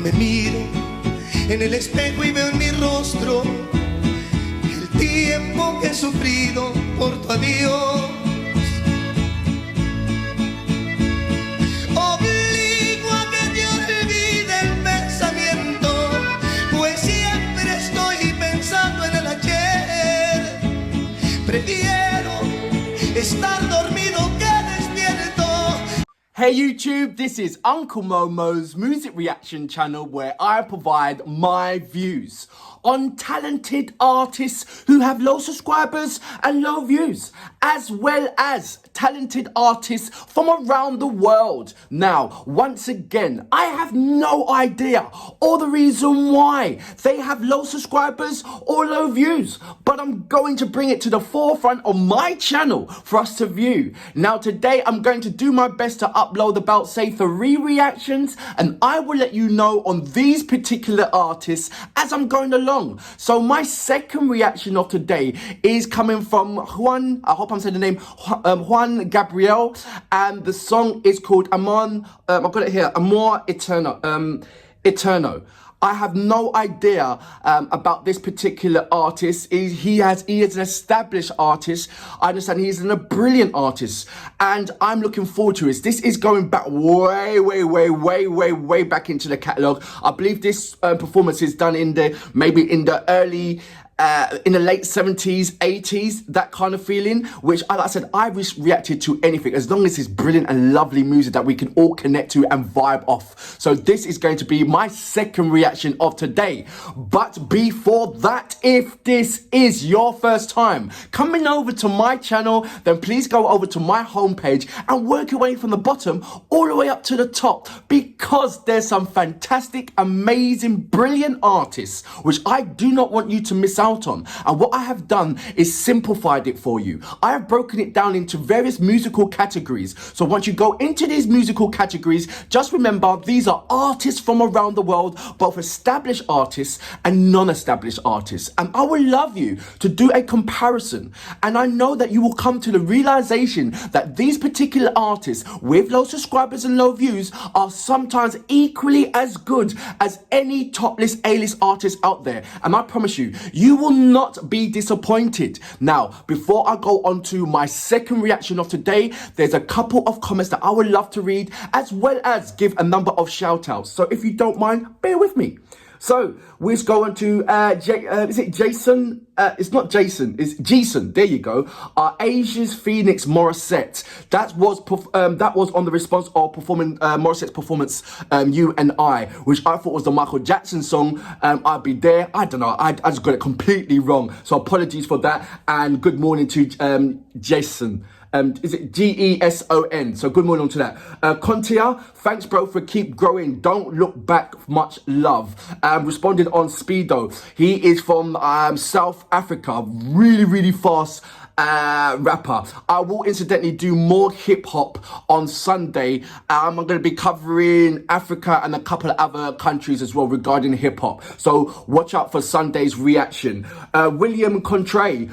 Me miro en el espejo y veo en mi rostro el tiempo que he sufrido por tu adiós. Obligo a que te olvide el pensamiento, pues siempre estoy pensando en el ayer. Prefiero estar dormido que despierto. Hey YouTube, this is Uncle Momo's music reaction channel where I provide my views on talented artists who have low subscribers and low views, as well as talented artists from around the world. Now, once again, I have no idea or the reason why they have low subscribers or low views, but I'm going to bring it to the forefront of my channel for us to view. Now, today I'm going to do my best to upload about, say, 3 reactions, and I will let you know on these particular artists as I'm going along. So my second reaction of today is coming from Juan, I hope I'm saying the name, Juan Gabriel, and the song is called I've got it here, Amor Eterno. I have no idea about this particular artist. He is an established artist. I understand he's a brilliant artist, and I'm looking forward to it. This is going back way back into the catalogue. I believe this performance is done in the late 70s, 80s, that kind of feeling, which, like I said, I reacted to anything as long as it's brilliant and lovely music that we can all connect to and vibe off. So this is going to be my second reaction of today. But before that, if this is your first time coming over to my channel, then please go over to my homepage and work your way from the bottom all the way up to the top, because there's some fantastic, amazing, brilliant artists which I do not want you to miss out on. And what I have done is simplified it for you. I have broken it down into various musical categories. So once you go into these musical categories, just remember these are artists from around the world, both established artists and non-established artists. And I would love you to do a comparison. And I know that you will come to the realization that these particular artists with low subscribers and low views are sometimes equally as good as any top list A-list artist out there. And I promise you, you will not be disappointed. Now, before I go on to my second reaction of today, there's a couple of comments that I would love to read, as well as give a number of shout outs. So if you don't mind, bear with me. So we'll go on to is it Jason? It's not Jason, it's Jason. There you go. Asia's Phoenix Morissette. That was on the response of performing Morissette's performance, You and I, which I thought was the Michael Jackson song. I'll Be There. I don't know. I just got it completely wrong. So apologies for that. And good morning to Jason. Is it Geson? So good morning to that. Contia, thanks bro for keep growing. Don't look back. Much love. Responded on Speedo. He is from South Africa. Really fast rapper. I will incidentally do more hip hop on Sunday. I'm going to be covering Africa and a couple of other countries as well regarding hip hop. So watch out for Sunday's reaction. William Contre,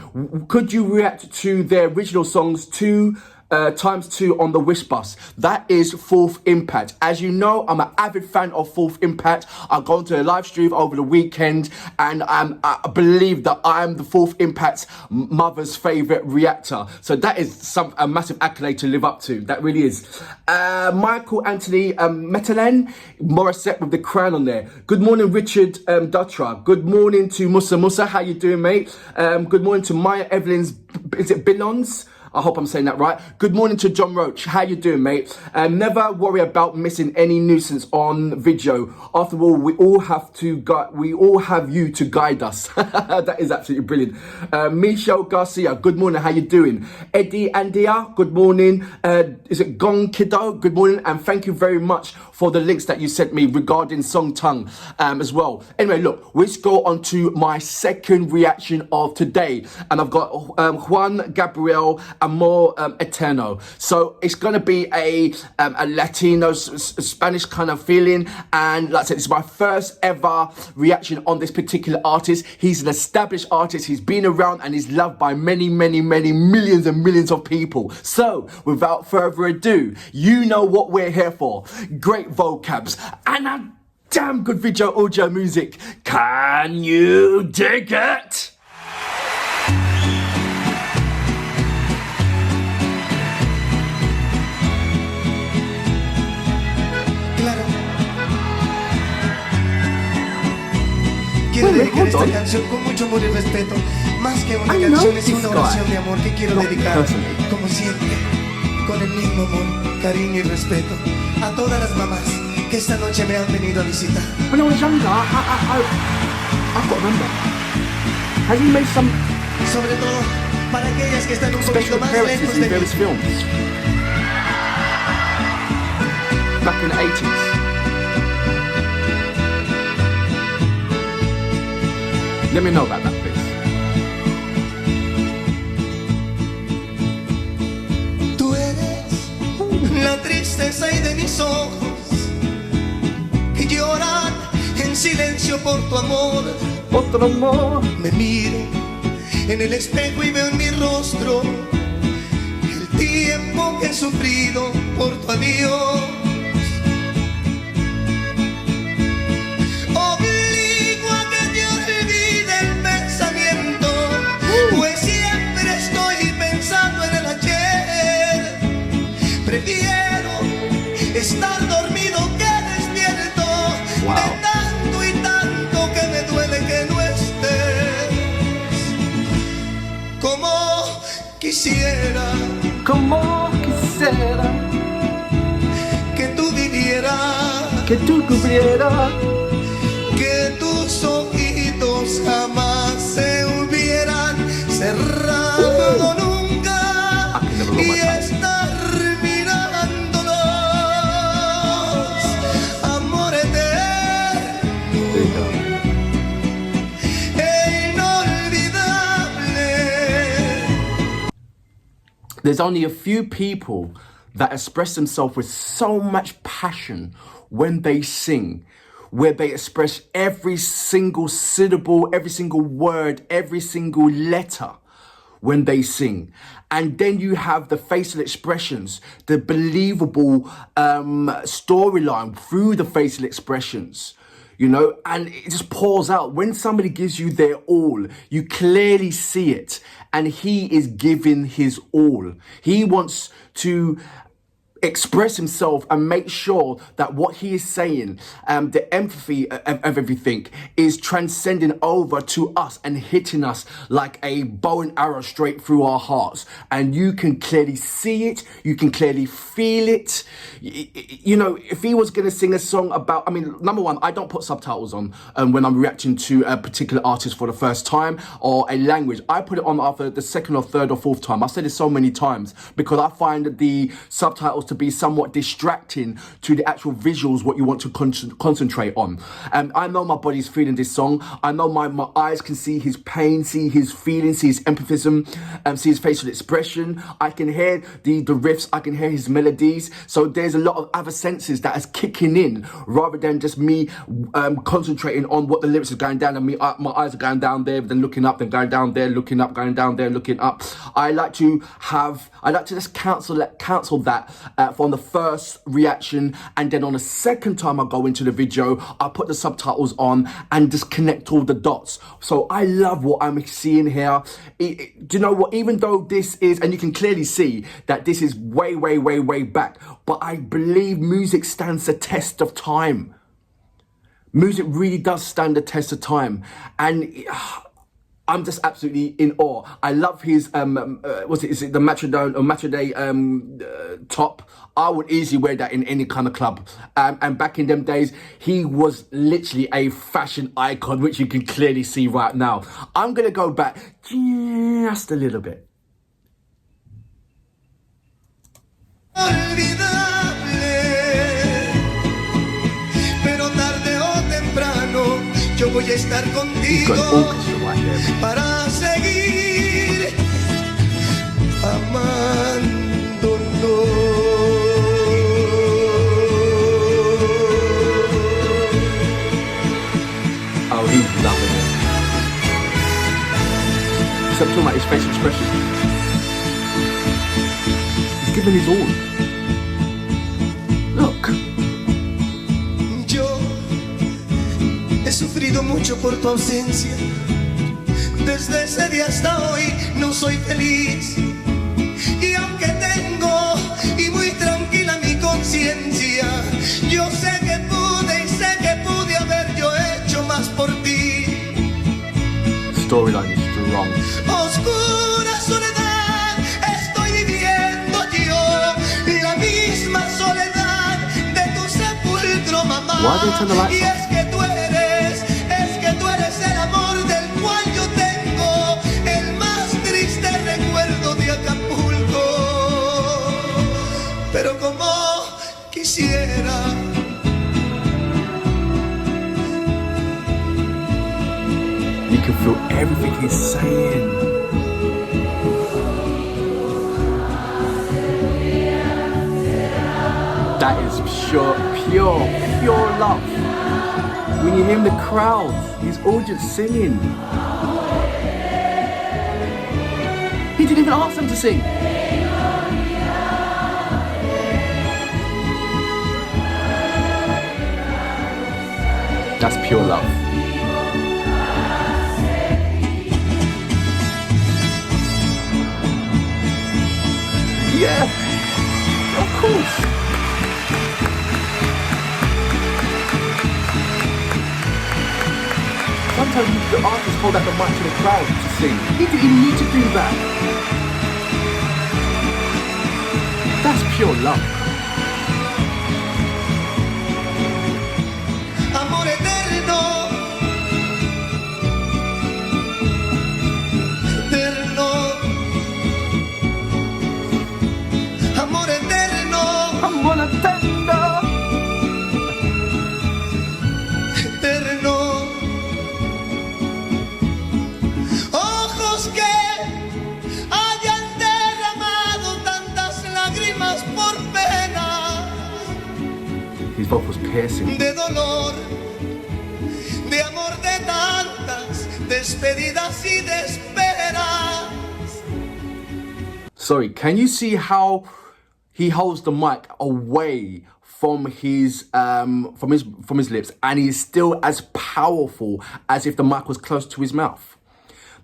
could you react to their original songs ×2 on the Wish Bus? That is Fourth Impact. As you know, I'm an avid fan of Fourth Impact. I've gone to a live stream over the weekend, and I believe that I'm the Fourth Impact's mother's favourite reactor. So that is a massive accolade to live up to. That really is. Michael Anthony Metalen, Morissette with the crown on there. Good morning, Richard Dutra. Good morning to Musa. How you doing, mate? Good morning to Maya Evelyn's, is it Bilons? I hope I'm saying that right. Good morning to John Roach. How you doing, mate? Never worry about missing any nuisance on video. After all, we all have you to guide us. That is absolutely brilliant. Michelle Garcia, good morning. How you doing? Eddie Andia, good morning. Is it Gong Kiddo? Good morning, and thank you very much for the links that you sent me regarding Song Tongue as well. Anyway, look, let's go on to my second reaction of today, and I've got Juan Gabriel, Amor Eterno. So it's going to be a Latino, Spanish kind of feeling. And like I said, it's my first ever reaction on this particular artist. He's an established artist. He's been around and he's loved by many millions and millions of people. So without further ado, you know what we're here for. Great vocabs. And damn good video audio music. Can you dig it? Claro. Quiero dedicar esta canción con mucho amor y respeto. Más que una canción, es una oración de amor que quiero dedicar, como siempre, con el mismo amor, cariño y respeto, a todas las mamás que esta noche me han venido a visitar. When I was younger, I've got to remember. Has he made some Sobre todo para aquellas que están un poquito special más appearances lejos in de mí. various films? Back in the 80s. Let me know about that, please. Tú eres la tristeza y de mis ojos que lloran en silencio por tu amor. Otro amor. Me miro en el espejo y veo en mi rostro el tiempo que he sufrido por tu adiós. Obligo a que te olvide el pensamiento, pues siempre estoy pensando en el ayer. Prefiero estar dormido que despierto, Wow. de tanto y tanto que me duele que no estés. Como quisiera que tú vivieras, que tú cubrieras. que tus ojitos jamás se hubieran cerrado nunca y estar mirándolos, amor eterno e inolvidable. There's only a few people that express themselves with so much passion when they sing, where they express every single syllable, every single word, every single letter when they sing. And then you have the facial expressions, the believable storyline through the facial expressions. You know, and it just pours out. When somebody gives you their all, you clearly see it. And he is giving his all. He wants to express himself and make sure that what he is saying, the empathy of everything is transcending over to us and hitting us like a bow and arrow straight through our hearts. And you can clearly see it, you can clearly feel it. You know, if he was going to sing a song about, I mean, number one, I don't put subtitles on when I'm reacting to a particular artist for the first time or a language. I put it on after the second or third or fourth time. I've said it so many times because I find the subtitles to be somewhat distracting to the actual visuals, what you want to concentrate on. I know my body's feeling this song. I know my eyes can see his pain, see his feelings, see his empathism, see his facial expression. I can hear the riffs, I can hear his melodies. So there's a lot of other senses that is kicking in rather than just me concentrating on what the lyrics are going down and my eyes are going down there, then looking up, then going down there, looking up, going down there, looking up. I like to just cancel that from the first reaction, and then on the second time I go into the video, I put the subtitles on and just connect all the dots. So I love what I'm seeing here. Do you know what? Even though this is, and you can clearly see that this is way, way, way, way back, but I believe music stands the test of time. Music really does stand the test of time, and I'm just absolutely in awe. I love his is it the Matchday top. I would easily wear that in any kind of club. And back in them days, he was literally a fashion icon, which you can clearly see right now. I'm gonna go back just a little bit. Yo voy a estar contigo para seguir amándonos. Oh, he's loving it. Except talking about his facial expression. He's giving his all. Look. Yo sufrido mucho por tu ausencia. Desde ese día hasta hoy no soy feliz. Y aunque tengo y muy tranquila mi conciencia, yo sé que pude y sé que pude haber yo hecho más por ti. Storyline is strong. Oscura soledad estoy viviendo yo, la misma soledad de tu sepulcro, mamá. Why do you turn the lights Y off? es que tú eres el amor del cual yo tengo el más triste recuerdo de Acapulco. Pero como quisiera You can feel everything he's saying. That is pure love. When you hear him, the crowd, he's all just singing. He didn't even ask them to sing. That's pure love. Yeah, of course. Sometimes the artists hold out the mic to the crowd to sing. He didn't even need to do that. That's pure love. amor eterno, eterno, amor eterno, Amor eterno. eterno. Ojos que hayan derramado tantas lágrimas por pena, His voice was piercing. de dolor, de amor, de tantas despedidas y de esperas. Sorry, can you see how he holds the mic away from his lips, and he's still as powerful as if the mic was close to his mouth?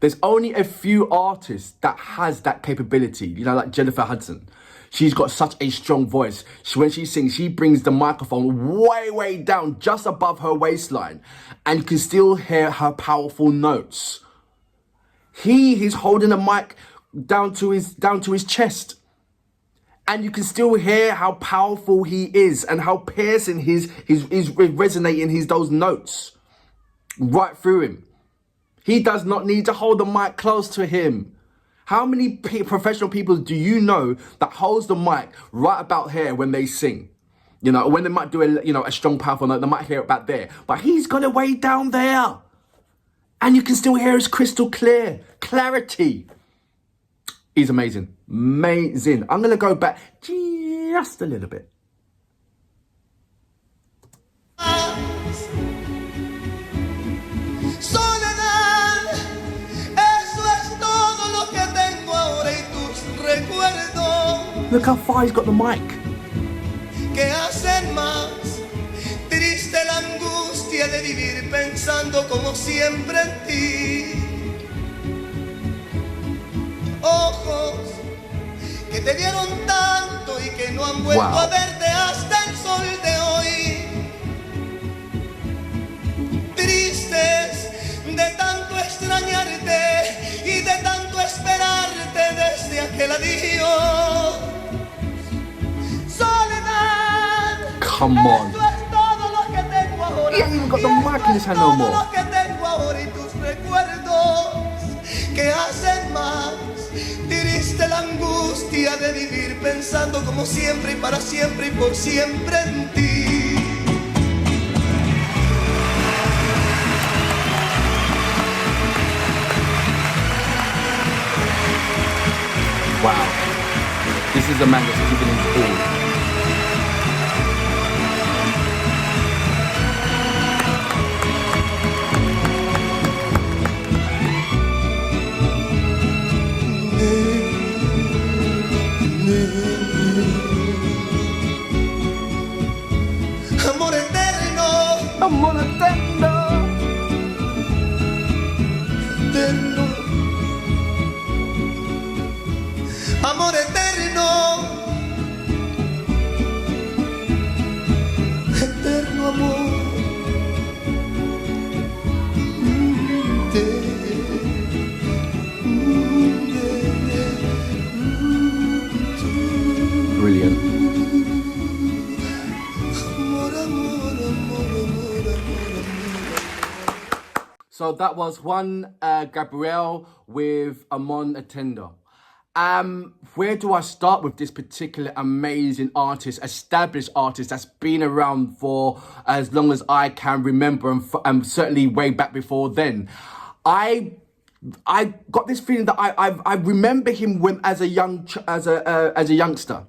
There's only a few artists that has that capability, you know, like Jennifer Hudson. She's got such a strong voice. When she sings, she brings the microphone way down, just above her waistline, and you can still hear her powerful notes. He's holding the mic down to his chest, and you can still hear how powerful he is and how piercing he's resonating those notes right through him. He does not need to hold the mic close to him. How many professional people do you know that holds the mic right about here when they sing? You know, when they might do a strong, powerful note, they might hear it back there. But he's got it way down there. And you can still hear his crystal clear. Clarity. He's amazing. Amazing. I'm going to go back just a little bit. Soledad, eso es todo lo que tengo ahora y tus recuerdos Look how far he's got the mic. que hacen más triste la angustia de vivir pensando como siempre en ti. Ojos que te dieron tanto y que no han vuelto Wow. a verte hasta el sol de hoy. Tristes de tanto extrañarte y de tanto esperarte desde aquel adiós. Soledad, Come on. eso es todo lo que tengo ahora. He ain't even got the Y mic eso in his es hand no todo more. lo que tengo ahora y tus recuerdos que hacen más triste la angustia de vivir pensando como siempre y para siempre y por siempre en ti. Wow. This is a man that's giving his all. Amor eterno, Amor eterno. So that was Juan Gabriel with Amor Eterno. Where do I start with this particular amazing artist, established artist that's been around for as long as I can remember, and certainly way back before then? I got this feeling that I remember him when as a youngster.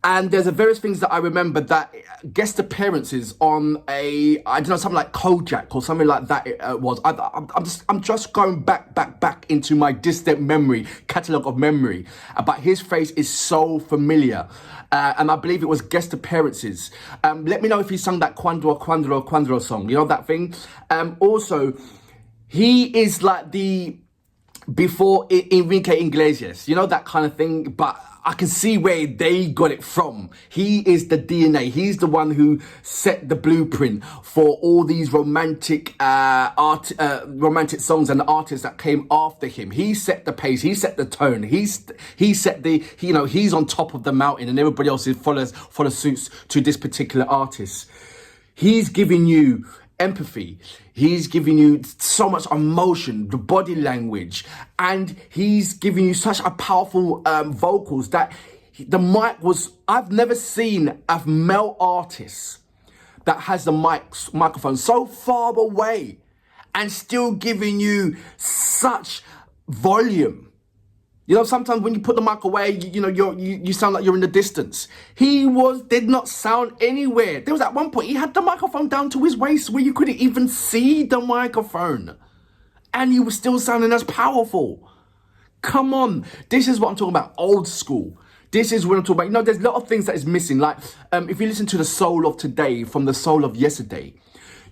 And there's a various things that I remember, that guest appearances on something like Kojak or something like that it was. I'm just going back into my distant memory, catalogue of memory. But his face is so familiar. And I believe it was guest appearances. Let me know if he sung that Cuando song, you know, that thing. Also, he is like before Enrique Iglesias, you know, that kind of thing. But I can see where they got it from. He is the DNA. He's the one who set the blueprint for all these romantic romantic songs and the artists that came after him. He set the pace. He set the tone. He set he's on top of the mountain, and everybody else follows suits to this particular artist. He's giving you empathy. He's giving you so much emotion, the body language, and he's giving you such a powerful vocals that the mic was. I've never seen a male artist that has the microphone so far away and still giving you such volume. You know, sometimes when you put the mic away, you sound like you're in the distance. He did not sound anywhere. There was at one point, he had the microphone down to his waist where you couldn't even see the microphone. And he was still sounding as powerful. Come on. This is what I'm talking about, old school. This is what I'm talking about. You know, there's a lot of things that is missing. Like, if you listen to the soul of today from the soul of yesterday,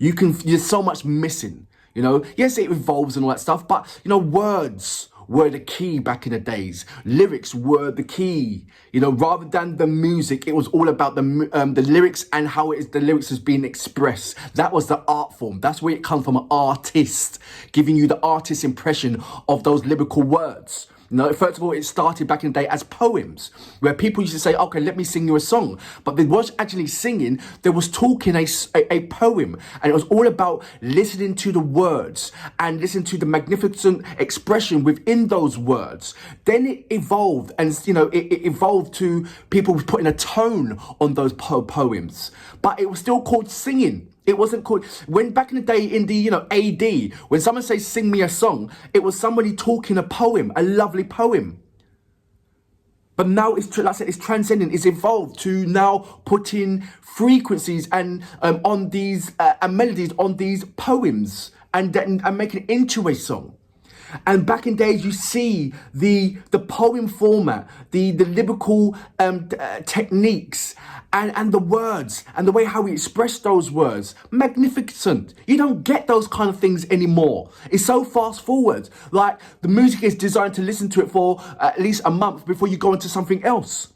there's so much missing. You know, yes, it evolves and all that stuff, but, you know, words were the key back in the days. Lyrics were the key. You know, rather than the music, it was all about the lyrics and how the lyrics is being expressed. That was the art form. That's where it comes from, an artist, giving you the artist's impression of those lyrical words. You know, first of all, it started back in the day as poems, where people used to say, okay, let me sing you a song. But they weren't actually singing, they was talking a poem. And it was all about listening to the words and listening to the magnificent expression within those words. Then it evolved, and, you know, it evolved to people putting a tone on those poems. But it was still called singing. It wasn't called, when back in the day in the, AD, when someone says sing me a song, it was somebody talking a poem, a lovely poem. But now it's, like I said, it's transcendent, it's evolved to now putting frequencies and on these and melodies on these poems and making it into a song. And back in days, you see the poem format, the lyrical techniques, and the words, and the way how we express those words. Magnificent. You don't get those kind of things anymore. It's so fast forward. Like, the music is designed to listen to it for at least a month before you go into something else.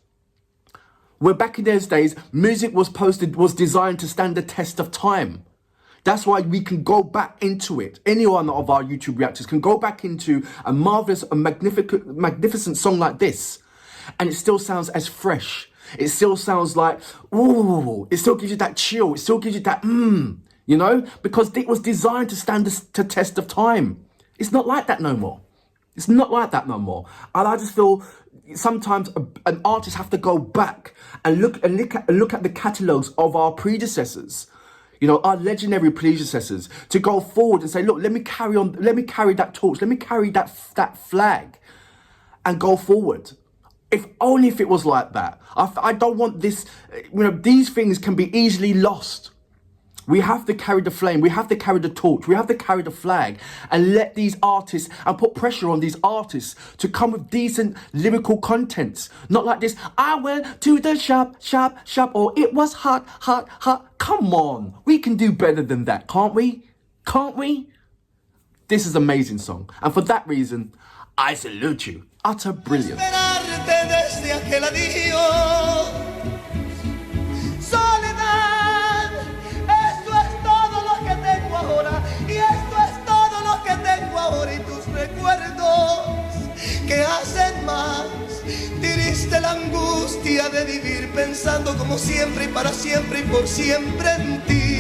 Where back in those days, music was designed to stand the test of time. That's why we can go back into it. Any one of our YouTube reactors can go back into a marvelous, a magnificent song like this, and it still sounds as fresh. It still sounds like, ooh, it still gives you that chill. It still gives you that, you know, because it was designed to stand the test of time. It's not like that no more. It's not like that no more. And I just feel sometimes an artist have to go back and look at the catalogues of our predecessors. You know, our legendary predecessors, to go forward and say, look, let me carry on, let me carry that torch, let me carry that flag and go forward. If only if it was like that. I don't want this, you know, these things can be easily lost. We have to carry the flame, we have to carry the torch, we have to carry the flag, and let these artists, and put pressure on these artists to come with decent lyrical contents. Not like this, I went to the shop, or it was hot. Come on, we can do better than that, can't we? Can't we? This is an amazing song, and for that reason, I salute you. Utter brilliance. Que hacen más triste la angustia de vivir pensando como siempre y para siempre y por siempre en ti.